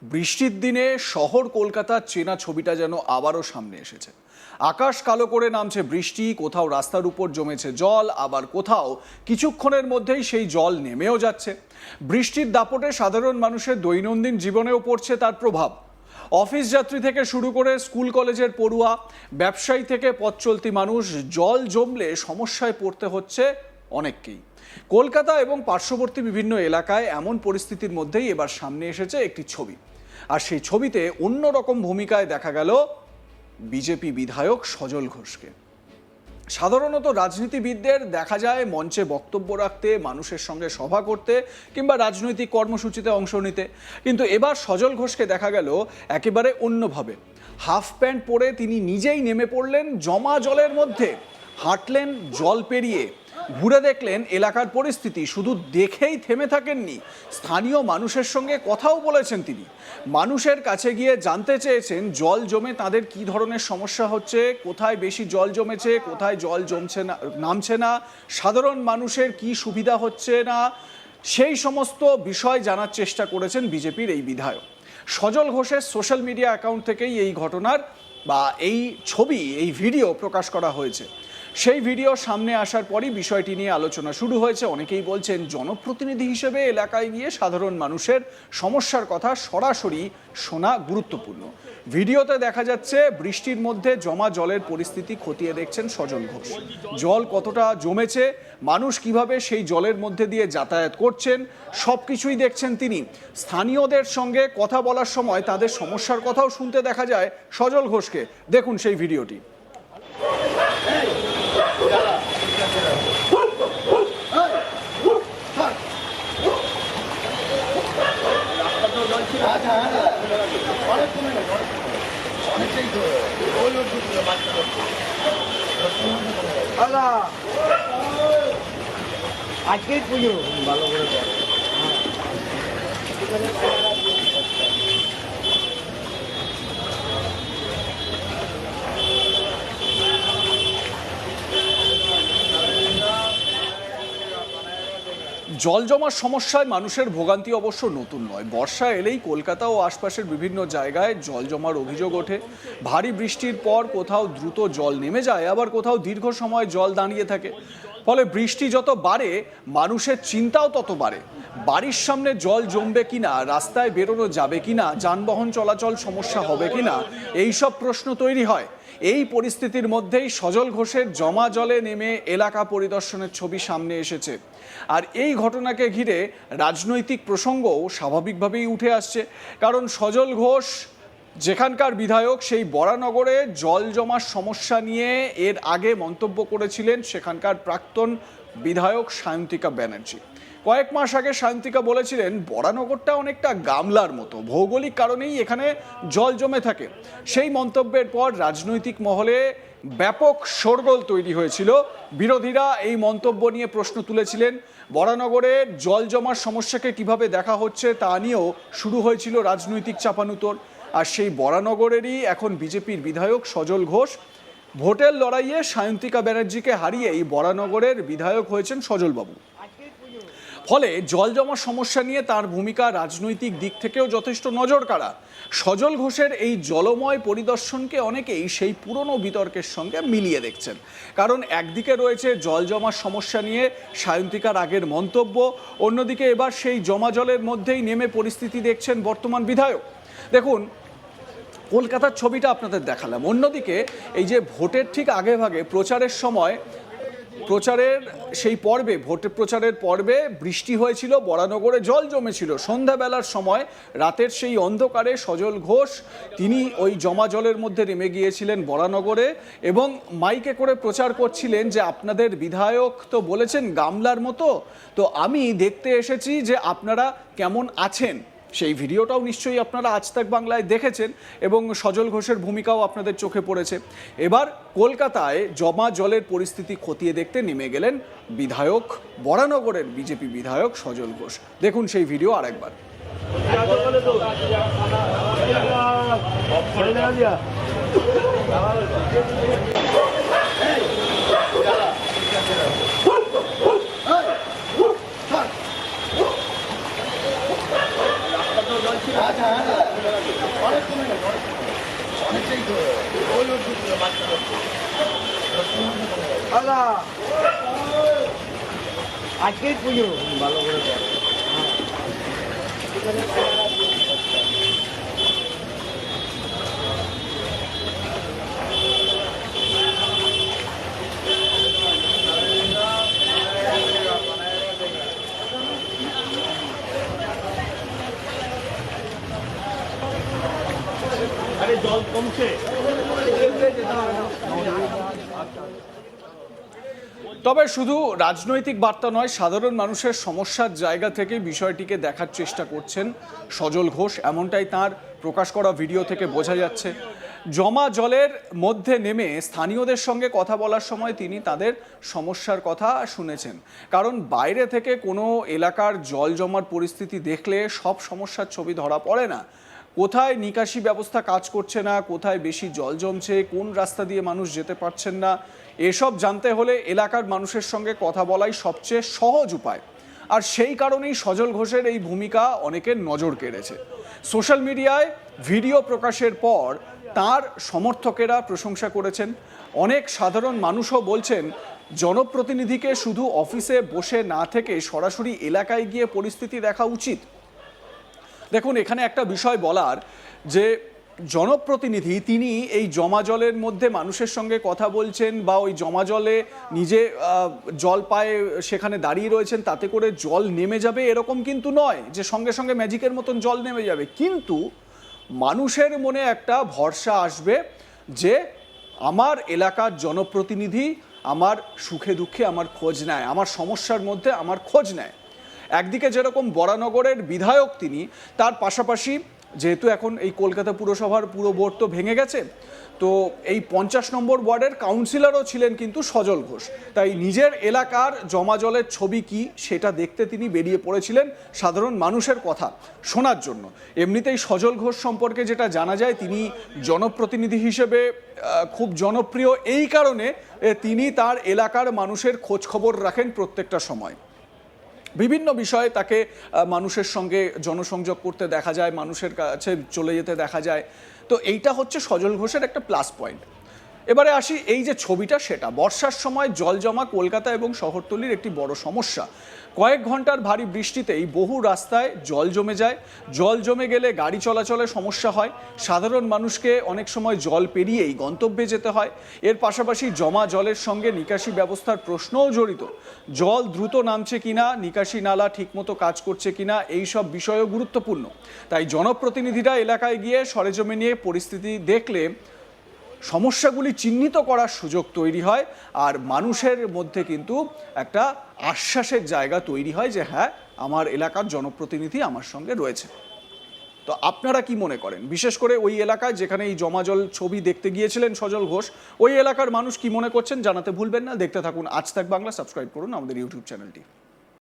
বৃষ্টির দিনে শহর কলকাতার চেনা ছবিটা যেন আবারও সামনে এসেছে। আকাশ কালো করে নামছে বৃষ্টি, কোথাও রাস্তার উপর জমেছে জল, আবার কোথাও কিছুক্ষণের মধ্যেই সেই জল নেমেও যাচ্ছে। বৃষ্টির দাপটে সাধারণ মানুষের দৈনন্দিন জীবনেও পড়ছে তার প্রভাব। অফিস যাত্রী থেকে শুরু করে স্কুল কলেজের পড়ুয়া, ব্যবসায়ী থেকে পথ চলতি মানুষ, জল জমলে সমস্যায় পড়তে হচ্ছে অনেককেই। কলকাতা এবং পার্শ্ববর্তী বিভিন্ন এলাকায় এমন পরিস্থিতির মধ্যেই এবার সামনে এসেছে একটি ছবি। আর সেই ছবিতে অন্যরকম ভূমিকায় দেখা গেল বিজেপি বিধায়ক সজল ঘোষকে। সাধারণত রাজনীতিবিদদের দেখা যায় মঞ্চে বক্তব্য রাখতে, মানুষের সঙ্গে সভা করতে কিংবা রাজনৈতিক কর্মসূচিতে অংশ নিতে, কিন্তু এবার সজল ঘোষকে দেখা গেল একেবারে অন্যভাবে। হাফ প্যান্ট পরে তিনি নিজেই নেমে পড়লেন জমা জলের মধ্যে, হাঁটলেন জল পেরিয়ে, ঘুরে দেখলেন এলাকার পরিস্থিতি। শুধু দেখেই থেমে থাকেননি, স্থানীয় মানুষের সঙ্গে কথাও বলেছেন তিনি। মানুষের কাছে গিয়ে জানতে চেয়েছেন জল জমে তাদের কি ধরনের সমস্যা হচ্ছে, কোথায় বেশি জল জমেছে, কোথায় জল জমছে না, নামছে না, সাধারণ মানুষের কি সুবিধা হচ্ছে না, সেই সমস্ত বিষয় জানার চেষ্টা করেছেন বিজেপির এই বিধায়ক। সজল ঘোষের সোশ্যাল মিডিয়া অ্যাকাউন্ট থেকেই এই ঘটনার বা এই ছবি, এই ভিডিও প্রকাশ করা হয়েছে। সেই ভিডিও সামনে আসার পরই বিষয়টি নিয়ে আলোচনা শুরু হয়েছে। অনেকেই বলছেন জনপ্রতিনিধি হিসেবে এলাকায় গিয়ে সাধারণ মানুষের সমস্যার কথা সরাসরি শোনা গুরুত্বপূর্ণ। ভিডিওতে দেখা যাচ্ছে বৃষ্টির মধ্যে জমা জলের পরিস্থিতি খতিয়ে দেখছেন সজল ঘোষ। জল কতটা জমেছে, মানুষ কিভাবে সেই জলের মধ্যে দিয়ে যাতায়াত করছেন, সব কিছুই দেখছেন তিনি। স্থানীয়দের সঙ্গে কথা বলার সময় তাদের সমস্যার কথাও শুনতে দেখা যায় সজল ঘোষকে। দেখুন সেই ভিডিওটি। আজকেই পুজো ভালো করে জল জমার সমস্যায় মানুষের ভোগান্তি অবশ্য নতুন নয়। বর্ষা এলেই কলকাতা ও আশপাশের বিভিন্ন জায়গায় জল জমার অভিযোগ ওঠে। ভারী বৃষ্টির পর কোথাও দ্রুত জল নেমে যায়, আবার কোথাও দীর্ঘ সময় জল দাঁড়িয়ে থাকে। ফলে বৃষ্টি যত বাড়ে মানুষের চিন্তাও তত বাড়ে। বাড়ির সামনে জল জমবে কিনা, রাস্তায় বেরোনো যাবে কিনা, যানবাহন চলাচল সমস্যা হবে কিনা, এইসব প্রশ্ন তৈরি হয়। এই পরিস্থিতির মধ্যেই সজল ঘোষের জমা জলে নেমে এলাকা পরিদর্শনের ছবি সামনে এসেছে। আর এই ঘটনাকে ঘিরে রাজনৈতিক প্রসঙ্গও স্বাভাবিকভাবেই উঠে আসছে। কারণ সজল ঘোষ যেখানকার বিধায়ক, সেই বরানগরে জল জমার সমস্যা নিয়ে এর আগে মন্তব্য করেছিলেন সেখানকার প্রাক্তন বিধায়ক সায়ন্তিকা ব্যানার্জি। কয়েক মাস আগে সায়ন্তিকা বলেছিলেন বরানগরটা অনেকটা গামলার মতো, ভৌগোলিক কারণেই এখানে জল জমে থাকে। সেই মন্তব্যের পর রাজনৈতিক মহলে ব্যাপক শোরগোল তৈরি হয়েছিল। বিরোধীরা এই মন্তব্য নিয়ে প্রশ্ন তুলেছিলেন। বরানগরে জল জমার সমস্যাকে কিভাবে দেখা হচ্ছে তা নিয়েও শুরু হয়েছিল রাজনৈতিক চাপানুতোর। আর সেই বরানগরেরই এখন বিজেপির বিধায়ক সজল ঘোষ। ভোটের লড়াইয়ে সায়ন্তিকা ব্যানার্জিকে হারিয়েই বরানগরের বিধায়ক হয়েছেন সজলবাবু। ফলে জল জমার সমস্যা নিয়ে তার ভূমিকা রাজনৈতিক দিক থেকেও যথেষ্ট নজর কাড়া। সজল ঘোষের এই জলময় পরিদর্শনকে অনেকেই সেই পুরনো বিতর্কের সঙ্গে মিলিয়ে দেখছেন। কারণ একদিকে রয়েছে জল জমার সমস্যা নিয়ে সায়ন্তিকার আগের মন্তব্য, অন্যদিকে এবার সেই জমা জলের মধ্যেই নেমে পরিস্থিতি দেখছেন বর্তমান বিধায়ক। দেখুন, কলকাতার ছবিটা আপনাদের দেখালাম। অন্যদিকে এই যে ভোটের ঠিক আগে ভাগে প্রচারের সময়, প্রচারের সেই পর্বে, ভোটের প্রচারের পর্বে বৃষ্টি হয়েছিল, বরানগরে জল জমেছিল। সন্ধ্যাবেলার সময় রাতের সেই অন্ধকারে সজল ঘোষ তিনি ওই জমা জলের মধ্যে নেমে গিয়েছিলেন বরানগরে এবং মাইকে করে প্রচার করছিলেন যে আপনাদের বিধায়ক তো বলেছেন গামলার মতো, তো আমি দেখতে এসেছি যে আপনারা কেমন আছেন। সেই ভিডিওটাও নিশ্চয়ই আপনারা আজ তাক বাংলায় দেখেছেন এবং সজল ঘোষের ভূমিকাও আপনাদের চোখে পড়েছে। এবার কলকাতায় জমা জলের পরিস্থিতি খতিয়ে দেখতে নেমে গেলেন বিধায়ক, বরানগরের বিজেপি বিধায়ক সজল ঘোষ। দেখুন সেই ভিডিও আরেকবার। আচ্ছা অনেক কমে গেছে, অনেকটাই ওই বাচ্চারা দাদা আজকেই পুজো ভালো করে কর। আরে জল কমছে। তবে শুধু রাজনৈতিক বার্তা নয়, সাধারণ মানুষের সমস্যার জায়গা থেকে বিষয়টিকে দেখার চেষ্টা করছেন সজল ঘোষ, এমনটাই তার প্রকাশ করা ভিডিও থেকে বোঝা যাচ্ছে। জমা জলের মধ্যে নেমে স্থানীয়দের সঙ্গে কথা বলার সময় তিনি তাদের সমস্যার কথা শুনেছেন। কারণ বাইরে থেকে কোনো এলাকার জল জমার পরিস্থিতি দেখলে সব সমস্যার ছবি ধরা পড়ে না। কোথায় নিকাশি ব্যবস্থা কাজ করছে না, কোথায় বেশি জল জমছে, কোন রাস্তা দিয়ে মানুষ যেতে পারছেন না, এসব জানতে হলে এলাকার মানুষের সঙ্গে কথা বলাই সবচেয়ে সহজ উপায়। আর সেই কারণেই সজল ঘোষের এই ভূমিকা অনেকের নজর কেড়েছে। সোশ্যাল মিডিয়ায় ভিডিও প্রকাশের পর তার সমর্থকেরা প্রশংসা করেছেন। অনেক সাধারণ মানুষও বলছেন জনপ্রতিনিধিকে শুধু অফিসে বসে না থেকে সরাসরি এলাকায় গিয়ে পরিস্থিতি দেখা উচিত। দেখুন, এখানে একটা বিষয় বলার যে জনপ্রতিনিধি তিনি এই জমা জলের মধ্যে মানুষের সঙ্গে কথা বলছেন বা ওই জমা জলে নিজে জল পায়ে সেখানে দাঁড়িয়ে রয়েছেন, তাতে করে জল নেমে যাবে এরকম কিন্তু নয় যে সঙ্গে সঙ্গে ম্যাজিকের মতন জল নেমে যাবে। কিন্তু মানুষের মনে একটা ভরসা আসবে যে আমার এলাকার জনপ্রতিনিধি আমার সুখে দুঃখে আমার খোঁজ নেয়, আমার সমস্যার মধ্যে আমার খোঁজ নেয়। একদিকে যেরকম বরানগরের বিধায়ক তিনি, তার পাশাপাশি যেহেতু এখন এই কলকাতা পুরসভার পুরো বোর্ড তো ভেঙে গেছে, তো এই 50 নম্বর ওয়ার্ডের কাউন্সিলরও ছিলেন কিন্তু সজল ঘোষ। তাই নিজের এলাকার জমা জলের ছবি কি সেটা দেখতে তিনি বেরিয়ে পড়েছিলেন সাধারণ মানুষের কথা শোনার জন্য। এমনিতেই সজল ঘোষ সম্পর্কে যেটা জানা যায়, তিনি জনপ্রতিনিধি হিসেবে খুব জনপ্রিয় এই কারণে তিনি তার এলাকার মানুষের খোঁজ খবর রাখেন প্রত্যেকটা সময়। বিভিন্ন বিষয়ে তাকে মানুষের সঙ্গে জনসংযোগ করতে দেখা যায়, মানুষের কাছে চলে যেতে দেখা যায়। তো এইটা হচ্ছে সজল ঘোষের একটা প্লাস পয়েন্ট। এবারে আসি এই যে ছবিটা, সেটা বর্ষার সময় জল জমা কলকাতা এবং শহরতলির একটি বড় সমস্যা। কয়েক ঘন্টার ভারী বৃষ্টিতেই বহু রাস্তায় জল জমে যায়। জল জমে গেলে গাড়ি চলাচলে সমস্যা হয়, সাধারণ মানুষকে অনেক সময় জল পেরিয়েই গন্তব্যে যেতে হয়। এর পাশাপাশি জমা জলের সঙ্গে নিকাশি ব্যবস্থার প্রশ্নও জড়িত। জল দ্রুত নামছে কিনা, নিকাশি নালা ঠিকমতো কাজ করছে কিনা, এই সব বিষয়ও গুরুত্বপূর্ণ। তাই জনপ্রতিনিধিরা এলাকায় গিয়ে সরেজমিনে পরিস্থিতি দেখলে সমস্যাগুলি চিহ্নিত করার সুযোগ তৈরি হয়, আর মানুষের মধ্যে কিন্তু একটা আশ্বাসের জায়গা তৈরি হয় যে হ্যাঁ, আমার এলাকার জনপ্রতিনিধি আমার সঙ্গে রয়েছে। তো আপনারা কি মনে করেন, বিশেষ করে ওই এলাকায় যেখানে এই জমা জল ছবি দেখতে গিয়েছিলেন সজল ঘোষ, ওই এলাকার মানুষ কি মনে করছেন জানাতে ভুলবেন না। দেখতে থাকুন আজ তাক বাংলা, সাবস্ক্রাইব করুন আমাদের ইউটিউব চ্যানেলটি।